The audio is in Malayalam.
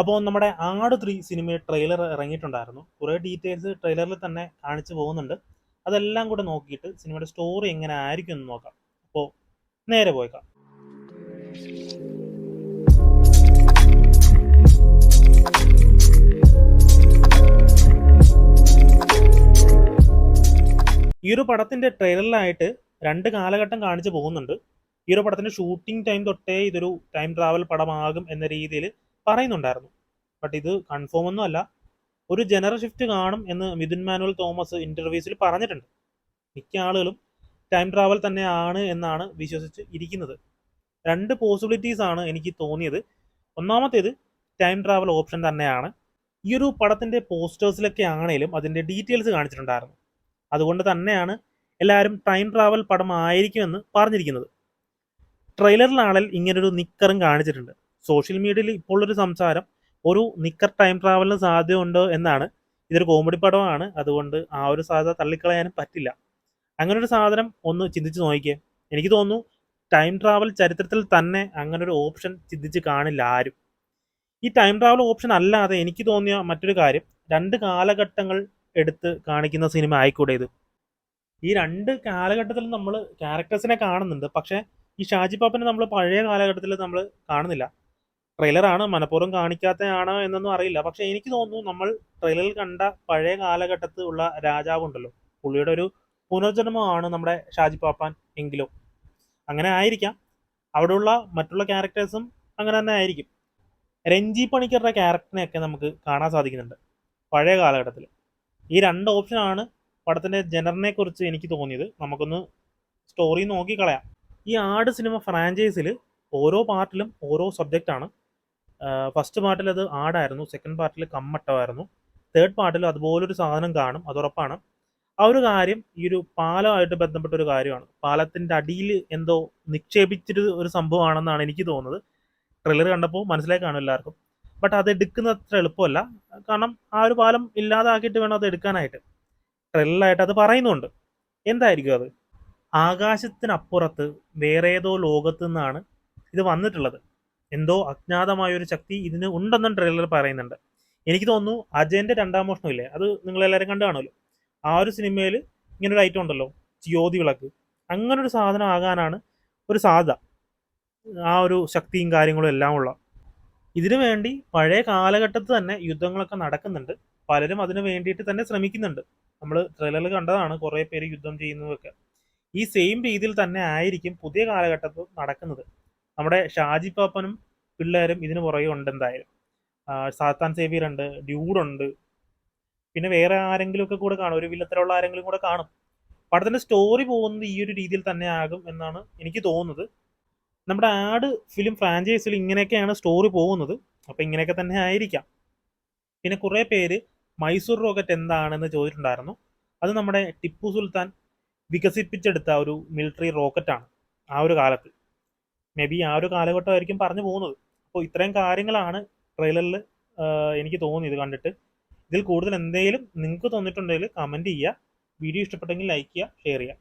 അപ്പോൾ നമ്മുടെ ആട് 3 സിനിമ ട്രെയിലർ ഇറങ്ങിയിട്ടുണ്ടായിരുന്നു. കുറേ ഡീറ്റെയിൽസ് ട്രെയിലറിൽ തന്നെ കാണിച്ചു പോകുന്നുണ്ട്. അതെല്ലാം കൂടെ നോക്കിയിട്ട് സിനിമയുടെ സ്റ്റോറി എങ്ങനെ ആയിരിക്കും എന്ന് നോക്കാം. അപ്പോൾ നേരെ പോയേക്കാം. ഈ ഒരു പടത്തിന്റെ ട്രെയിലറിലായിട്ട് 2 കാലഘട്ടം കാണിച്ചു പോകുന്നുണ്ട്. ഈ ഒരു പടത്തിന്റെ ഷൂട്ടിംഗ് ടൈം തൊട്ടേ ഇതൊരു ടൈം ട്രാവൽ പടമാകും എന്ന രീതിയിൽ പറയുന്നുണ്ടായിരുന്നു. ബട്ട് ഇത് കൺഫേം ഒന്നും അല്ല. ഒരു ജനറൽ ഷിഫ്റ്റ് കാണും എന്ന് മിഥുൻ മാനുവൽ തോമസ് ഇന്റർവ്യൂസിൽ പറഞ്ഞിട്ടുണ്ട്. മിക്ക ആളുകളും ടൈം ട്രാവൽ തന്നെയാണ് എന്നാണ് വിശ്വസിച്ച് ഇരിക്കുന്നത്. 2 പോസിബിലിറ്റീസ് ആണ് എനിക്ക് തോന്നിയത്. ഒന്നാമത്തേത് ടൈം ട്രാവൽ ഓപ്ഷൻ തന്നെയാണ്. ഈ ഒരു പടത്തിന്റെ പോസ്റ്റേഴ്സിലൊക്കെ ആണെങ്കിലും അതിന്റെ ഡീറ്റെയിൽസ് കാണിച്ചിട്ടുണ്ടായിരുന്നു. അതുകൊണ്ട് തന്നെയാണ് എല്ലാവരും ടൈം ട്രാവൽ പടമായിരിക്കുമെന്ന് പറഞ്ഞിരിക്കുന്നത്. ട്രെയിലറിലാണെങ്കിൽ ഇങ്ങനൊരു നിക്കറും കാണിച്ചിട്ടുണ്ട്. സോഷ്യൽ മീഡിയയിൽ ഇപ്പോൾ ഒരു സംസാരം ഒരു നിക്കർ ടൈം ട്രാവലിന് സാധ്യതയുണ്ടോ എന്നാണ്. ഇതൊരു കോമഡി പടമാണ്, അതുകൊണ്ട് ആ ഒരു സാധ്യത തള്ളിക്കളയാനും പറ്റില്ല. അങ്ങനെ ഒരു സാധനം ഒന്ന് ചിന്തിച്ച് നോക്കിയേ. എനിക്ക് തോന്നുന്നു ടൈം ട്രാവൽ ചരിത്രത്തിൽ തന്നെ അങ്ങനൊരു ഓപ്ഷൻ ചിന്തിച്ച് കാണില്ല ആരും. ഈ ടൈം ട്രാവൽ ഓപ്ഷൻ അല്ലാതെ എനിക്ക് തോന്നിയ മറ്റൊരു കാര്യം 2 കാലഘട്ടങ്ങൾ എടുത്ത് കാണിക്കുന്ന സിനിമ ആയിക്കൂടെ ഇത്. ഈ 2 കാലഘട്ടത്തിൽ നമ്മൾ ക്യാരക്ടേഴ്സിനെ കാണുന്നുണ്ട്. പക്ഷേ ഈ ഷാജി പാപ്പനെ നമ്മൾ പഴയ കാലഘട്ടത്തിൽ നമ്മൾ കാണുന്നില്ല. ട്രെയിലറാണ്, മനഃപൂർവ്വം കാണിക്കാത്തതാണോ എന്നൊന്നും അറിയില്ല. പക്ഷേ എനിക്ക് തോന്നുന്നു നമ്മൾ ട്രെയിലറിൽ കണ്ട പഴയ കാലഘട്ടത്തിൽ ഉള്ള രാജാവുണ്ടല്ലോ, പുള്ളിയുടെ ഒരു പുനർജന്മമാണ് നമ്മുടെ ഷാജി പാപ്പാൻ എങ്കിലോ. അങ്ങനെ ആയിരിക്കാം. അവിടെയുള്ള മറ്റുള്ള ക്യാരക്ടേഴ്സും അങ്ങനെ തന്നെ ആയിരിക്കും. രഞ്ജി പണിക്കറുടെ ക്യാരക്ടറിനെയൊക്കെ നമുക്ക് കാണാൻ സാധിക്കുന്നുണ്ട് പഴയ കാലഘട്ടത്തിൽ. ഈ 2 ഓപ്ഷനാണ് പടത്തിൻ്റെ ജനറിനെ കുറിച്ച് എനിക്ക് തോന്നിയത്. നമുക്കൊന്ന് സ്റ്റോറി നോക്കി കളയാം. ഈ ആട് സിനിമ ഫ്രാഞ്ചൈസിൽ ഓരോ പാർട്ടിലും ഓരോ സബ്ജക്റ്റാണ്. ഫസ്റ്റ് പാർട്ടിൽ അത് ആടായിരുന്നു, സെക്കൻഡ് പാർട്ടിൽ കമ്മട്ടമായിരുന്നു, തേർഡ് പാർട്ടിൽ അതുപോലൊരു സാധനം കാണും, അതുറപ്പാണ്. ആ ഒരു കാര്യം ഈ ഒരു പാലമായിട്ട് ബന്ധപ്പെട്ട ഒരു കാര്യമാണ്. പാലത്തിൻ്റെ അടിയിൽ എന്തോ നിക്ഷേപിച്ചൊരു ഒരു സംഭവമാണെന്നാണ് എനിക്ക് തോന്നുന്നത്. ട്രെയിലർ കണ്ടപ്പോൾ മനസ്സിലായി കാണും എല്ലാവർക്കും. ബട്ട് അത് എടുക്കുന്നത് അത്ര എളുപ്പമല്ല. കാരണം ആ ഒരു പാലം ഇല്ലാതാക്കിയിട്ട് വേണം അത് എടുക്കാനായിട്ട്. ട്രെയിലറായിട്ട് അത് പറയുന്നുണ്ട്. എന്തായിരിക്കും അത്? ആകാശത്തിനപ്പുറത്ത് വേറെ ഏതോ ലോകത്തു നിന്നാണ് ഇത് വന്നിട്ടുള്ളത്. എന്തോ അജ്ഞാതമായൊരു ശക്തി ഇതിന് ഉണ്ടെന്നും ട്രെയിലർ പറയുന്നുണ്ട്. എനിക്ക് തോന്നുന്നു അജയൻ്റെ 2ാം മോഷണം ഇല്ലേ, അത് നിങ്ങളെല്ലാവരും കണ്ടു കാണുമല്ലോ. ആ ഒരു സിനിമയിൽ ഇങ്ങനൊരു ഐറ്റം ഉണ്ടല്ലോ, ജ്യോതി വിളക്ക്. അങ്ങനൊരു സാധനം ആകാനാണ് ഒരു സാധ്യത. ആ ഒരു ശക്തിയും കാര്യങ്ങളും എല്ലാം ഉള്ള. ഇതിനു വേണ്ടി പഴയ കാലഘട്ടത്തിൽ തന്നെ യുദ്ധങ്ങളൊക്കെ നടക്കുന്നുണ്ട്. പലരും അതിനു വേണ്ടിയിട്ട് തന്നെ ശ്രമിക്കുന്നുണ്ട്. നമ്മൾ ട്രെയിലറിൽ കണ്ടതാണ് കുറേ പേര് യുദ്ധം ചെയ്യുന്നതൊക്കെ. ഈ സെയിം രീതിയിൽ തന്നെ ആയിരിക്കും പുതിയ കാലഘട്ടത്തിൽ നടക്കുന്നത്. നമ്മുടെ ഷാജി പാപ്പനും പിള്ളേരും ഇതിന് പുറകെ ഉണ്ട് എന്തായാലും. സാത്താൻ സേവിയർ ഉണ്ട്, ഡ്യൂഡുണ്ട്, പിന്നെ വേറെ ആരെങ്കിലും ഒക്കെ കൂടെ കാണും, ഒരു വില്ലത്തിലുള്ള ആരെങ്കിലും കൂടെ കാണും. പടത്തിൻ്റെ സ്റ്റോറി പോകുന്നത് ഈ ഒരു രീതിയിൽ തന്നെ ആകും എന്നാണ് എനിക്ക് തോന്നുന്നത്. നമ്മുടെ ആട് ഫിലിം ഫ്രാഞ്ചൈസിൽ ഇങ്ങനെയൊക്കെയാണ് സ്റ്റോറി പോകുന്നത്. അപ്പോൾ ഇങ്ങനെയൊക്കെ തന്നെ ആയിരിക്കാം. പിന്നെ കുറേ പേര് മൈസൂർ റോക്കറ്റ് എന്താണെന്ന് ചോദിച്ചിട്ടുണ്ടായിരുന്നു. അത് നമ്മുടെ ടിപ്പു സുൽത്താൻ വികസിപ്പിച്ചെടുത്ത ഒരു മിലിറ്ററി റോക്കറ്റാണ് ആ ഒരു കാലത്ത്. മേ ബി ആ ഒരു കാലഘട്ടമായിരിക്കും പറഞ്ഞു പോകുന്നത്. അപ്പോൾ ഇത്രയും കാര്യങ്ങളാണ് ട്രെയിലറിൽ എനിക്ക് തോന്നിയത് കണ്ടിട്ട്. ഇതിൽ കൂടുതൽ എന്തെങ്കിലും നിങ്ങൾക്ക് തോന്നിയിട്ടുണ്ടെങ്കിൽ കമൻറ്റ് ചെയ്യുക. വീഡിയോ ഇഷ്ടപ്പെട്ടെങ്കിൽ ലൈക്ക് ചെയ്യുക, ഷെയർ ചെയ്യുക.